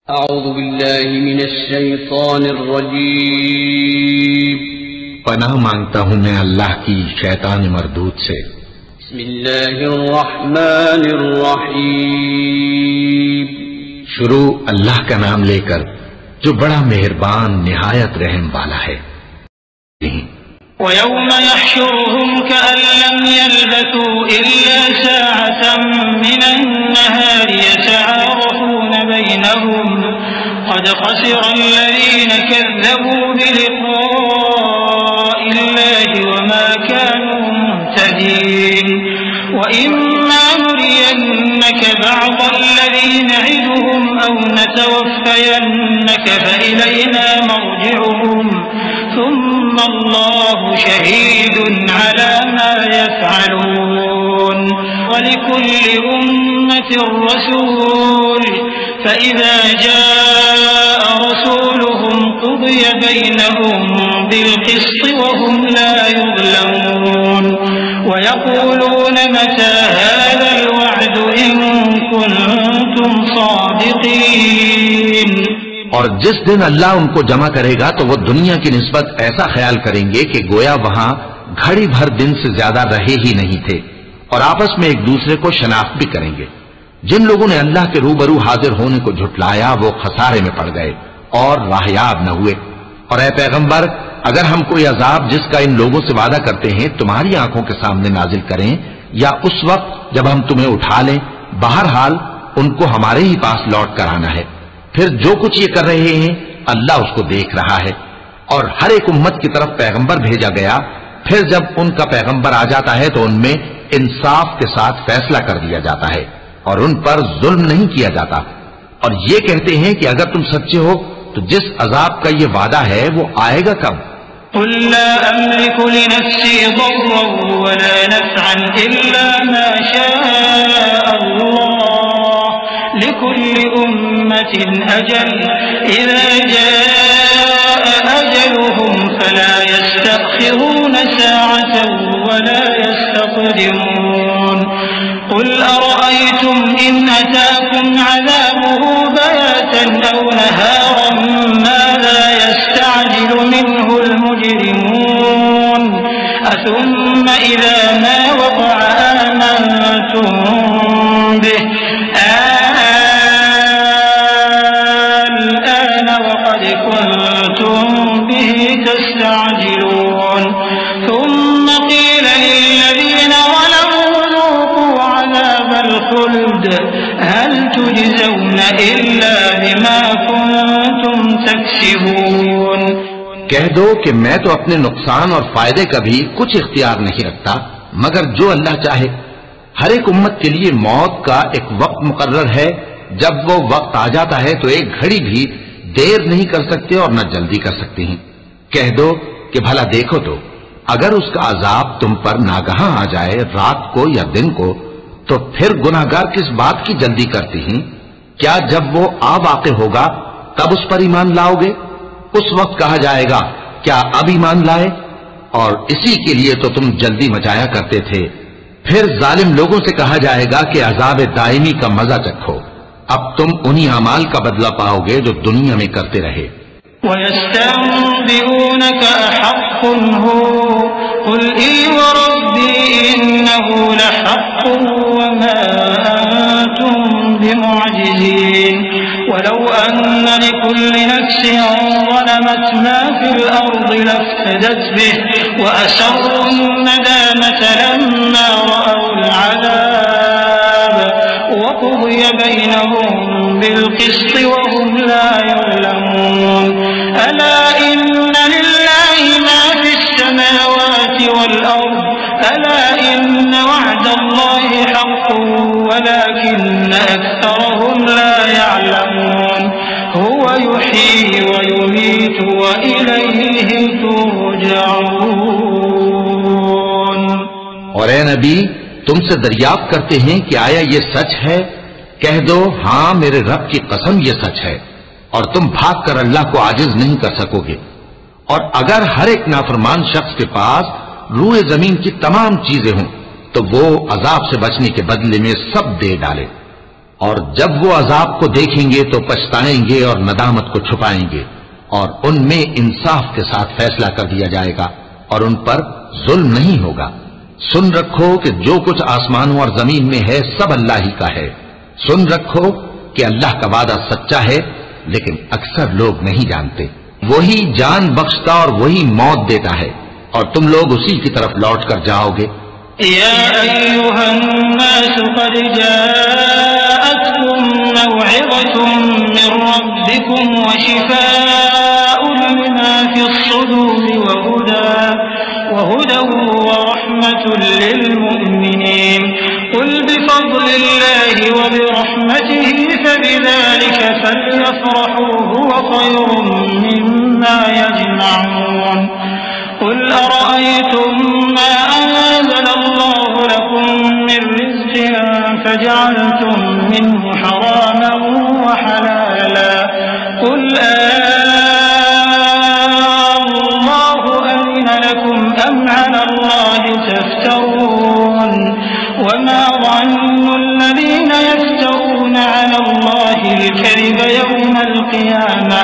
अऊज़ु बिल्लाहि मिनश शैतानिर रजीम। पनाह मांगता हूँ मैं अल्लाह की शैतान मरदूद से। बिस्मिल्लाहिर रहमानिर रहीम। शुरू अल्लाह का नाम लेकर जो बड़ा मेहरबान निहायत रहम वाला है। वयौम यहशुरुहुम कअन लम यल्बथू इल्ला साअतन मिनन नहारि यतआरफून बैनहुम क़द ख़सिरा अल्लज़ीन कज़्ज़बू बिलिक़ाइल्लाहि वमा कानू मुहतदीन वइम्मा नुरियन्नक बअज़ अल्लज़ी न'iदुहुम औ नतवफ़्फ़यन्नक फ़इलैना मर्जि'ुहुम सुम्मा अल्लाहु शहीदुन अला मा यफ़अलून वलिकुल्लि उम्मतिन रसूल फ़इज़ा जाअ रसूलुहुम क़ुदिय बैनहुम बिल्क़िस्ति वहुम ला युज़्लमून वयक़ूलून मता हाज़ल वअदु इन कुन्तुम सादिक़ीन। और जिस दिन अल्लाह उनको जमा करेगा तो वो दुनिया की निस्बत ऐसा ख्याल करेंगे कि गोया वहां घड़ी भर दिन से ज्यादा रहे ही नहीं थे, और आपस में एक दूसरे को शनाख्त भी करेंगे। जिन लोगों ने अल्लाह के रूबरू हाजिर होने को झुटलाया वो खसारे में पड़ गए और राहयाब न हुए। और ऐ पैगंबर, अगर हम कोई अजाब जिसका इन लोगों से वादा करते हैं तुम्हारी आंखों के सामने नाजिल करें या उस वक्त जब हम तुम्हें उठा लें, बहरहाल उनको हमारे ही पास लौट कर आना है। फिर जो कुछ ये कर रहे हैं अल्लाह उसको देख रहा है। और हर एक उम्मत की तरफ पैगंबर भेजा गया, फिर जब उनका पैगंबर आ जाता है तो उनमें इंसाफ के साथ फैसला कर दिया जाता है और उन पर जुल्म नहीं किया जाता। और ये कहते हैं कि अगर तुम सच्चे हो तो जिस अजाब का ये वादा है वो आएगा कब? कुल ला अमलिकु लिनफ्सी दर्रन वला नफ़अन इल्ला मा शाअ अल्लाह लिकुल्लि उम्मतिन अजल इज़ा जाअ अजलुहुम फला यस्तअख़िरून साअतन वला यस्तक़दिमून। कुल अरअयतुम इन अताकुम अज़ाबुहु बयातन औ नहारन माज़ा यस्तअजिलु मिन्हुल मुजरिमून अथुम्मा इज़ा मा वक़अ आमनतुम बिहि आन वक़द कुंतुम बिहि तस्तअजिलून थुम्मा क़ील लिल्लज़ीन ज़लमू ذूक़ू अज़ाबल ख़ुल्द हल तुजज़ौन इल्ला बिमा कुंतुम तक्सिबून। कह दो कि मैं तो अपने नुकसान और फायदे का भी कुछ इख्तियार नहीं रखता मगर जो अल्लाह चाहे। हर एक उम्मत के लिए मौत का एक वक्त मुकर्रर है। जब वो वक्त आ जाता है तो एक घड़ी भी देर नहीं कर सकते और न जल्दी कर सकते हैं। कह दो कि भला देखो तो अगर उसका अजाब तुम पर नागहां आ जाए रात को या दिन को तो फिर गुनाहगार किस बात की जल्दी करती हैं? क्या जब वो आ वाक़े होगा तब उस पर ईमान लाओगे? उस वक्त कहा जाएगा क्या अब ईमान लाए? और इसी के लिए तो तुम जल्दी मचाया करते थे। फिर जालिम लोगों से कहा जाएगा कि अजाब दायमी का मजा चखो, अब तुम उन्हीं अमाल का बदला पाओगे जो दुनिया में करते रहे। वयस्तंबिऊनक अहक्कुन हु कुल ई वरब्बी इन्नहु लहक्कुन वमा अंतुम बिमुअजिजीन वलौ अन्न लिकुल्लि नफ्सिन ज़लमत मा फिल अर्दि लफ्तदत बिहि वअसर्रु الندامة लम्मा रअउल अज़ाब वक़ुदिय बैनहुम बिल्क़िस्ति वहुम ला युज़्लमून। अला इन्न लिल्लाहि मा फ़िस्समावाति वल-अर्ज़ अला इन्न वअदल्लाहि हक़्क़ुन वलाकिन्न अक्सरहुम ला यअलमून। हुवा युह्यी व युमीतु व इलैहि तुरजऊन। और ए नबी, तुमसे दरियाफ्त करते हैं कि आया ये सच है? कह दो हां, मेरे रब की कसम ये सच है। और तुम भाग कर अल्लाह को आजिज नहीं कर सकोगे। और अगर हर एक नाफरमान शख्स के पास रूए जमीन की तमाम चीजें हों तो वो अजाब से बचने के बदले में सब दे डाले। और जब वो अजाब को देखेंगे तो पछताएंगे और नदामत को छुपाएंगे, और उनमें इंसाफ के साथ फैसला कर दिया जाएगा और उन पर जुल्म नहीं होगा। सुन रखो कि जो कुछ आसमानों और जमीन में है सब अल्लाह ही का है। सुन रखो कि अल्लाह का वादा सच्चा है, लेकिन अक्सर लोग नहीं जानते। वही जान बख्शता और वही मौत देता है, और तुम लोग उसी की तरफ लौट कर जाओगे। या अय्युहन्नास क़द जाअतकुम मौइज़तुम मिन रब्बिकुम व शिफ़ाउन लिमा फ़िस्सुदूरि व हुदन व रहमतुन लिलमुमिनीन क़ुल बिफ़ज़लिल्लाहि व बिरहमतिही फबिज़ालिका फ़ल्यफ़रहू हुव ख़ैरुम मिम्मा यजमऊन क़ुल अरअयतुम मा अंज़लल्लाहु लकुम मिन रिज़्क़िन फजअलतुम मिन्हु हरामन व हलाला क़ुल अल्लाहु अज़िन लकुम अम अला अल्लाहि तफ्तरून वमा ज़न्नु الذين يفترون على الله الكذب يوم القيامة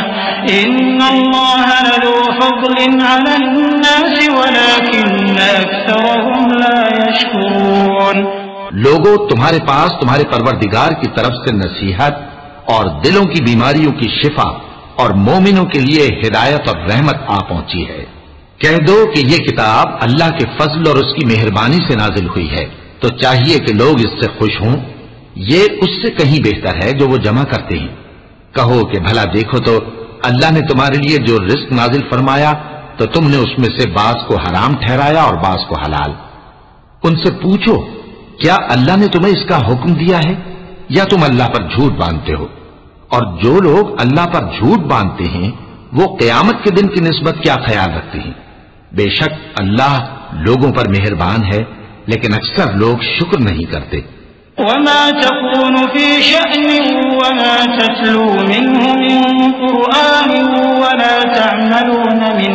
إن الله لذو فضل على الناس ولكن أكثرهم لا يشكرون। लोगों, तुम्हारे पास तुम्हारे परवरदिगार की तरफ से नसीहत और दिलों की बीमारियों की शिफा और मोमिनों के लिए हिदायत और रहमत आ पहुंची है। कह दो कि ये किताब अल्लाह के फजल और उसकी मेहरबानी से नाजिल हुई है, तो चाहिए कि लोग इससे खुश हों। ये उससे कहीं बेहतर है जो वो जमा करते हैं। कहो कि भला देखो तो अल्लाह ने तुम्हारे लिए जो रिस्क नाजिल फरमाया, तो तुमने उसमें से बाज को हराम ठहराया और बाज को हलाल। उनसे पूछो, क्या अल्लाह ने तुम्हें इसका हुक्म दिया है या तुम अल्लाह पर झूठ बांधते हो? और जो लोग अल्लाह पर झूठ बांधते हैं वो क़यामत के दिन की निस्बत क्या ख्याल रखते हैं? बेशक अल्लाह लोगों पर मेहरबान है, लेकिन अक्सर लोग शुक्र नहीं करते। वमा तकूनु फी शअनिन वमा ततलू मिन्हु मिन कुरआनिन वला तअमलून मिन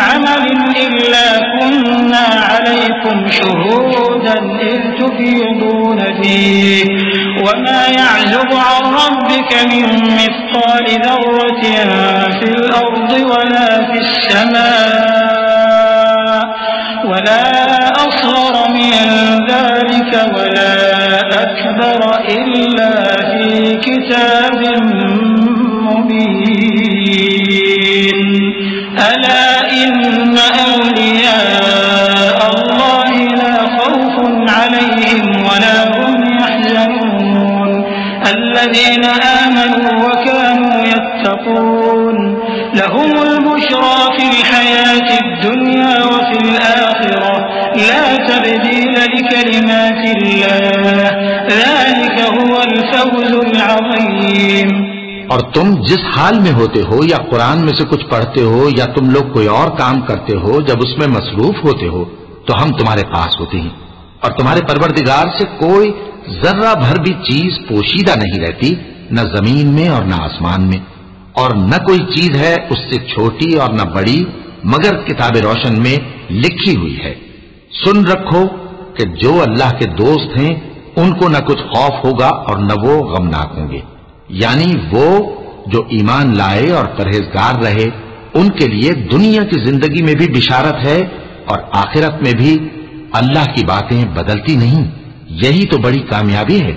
अमलिन इल्ला कुन्ना अलैकुम शुहूदन इज़ तुफीदून फीहि वमा यअज़ुबु अन रब्बिका मिन मिस्क़ालि ज़र्रतिन फिल अर्दि वला फिस समा वला असग़र मिन ज़ालिका वला अकबर इल्ला फी किताबिन मुबीन। अला इन्न औलिया अल्लाहि ला खौफुन अलैहिम वला हुम यहज़नून अल्लज़ीना आमनू व कानू यत्तक़ून लहुमुल बुश्रा फिल हयातिद दुनिया व फिल आखिरह ला तब्दील लिकलिमातिल्लाह ज़ालिका हुवल फौज़ुल अज़ीम। और तुम जिस हाल में होते हो या कुरान में से कुछ पढ़ते हो या तुम लोग कोई और काम करते हो, जब उसमें मसरूफ होते हो तो हम तुम्हारे पास होते हैं, और तुम्हारे परवरदिगार से कोई जर्रा भर भी चीज पोशीदा नहीं रहती, न जमीन में और न आसमान में, और न कोई चीज है उससे छोटी और न बड़ी, मगर किताब रोशन में लिखी हुई है। सुन रखो कि जो अल्लाह के दोस्त हैं उनको न कुछ खौफ होगा और न वो गमनाक होंगे, यानी वो जो ईमान लाए और परहेजगार रहे, उनके लिए दुनिया की जिंदगी में भी बिशारत है और आखिरत में भी अल्लाह की बातें बदलती नहीं। यही तो बड़ी कामयाबी है।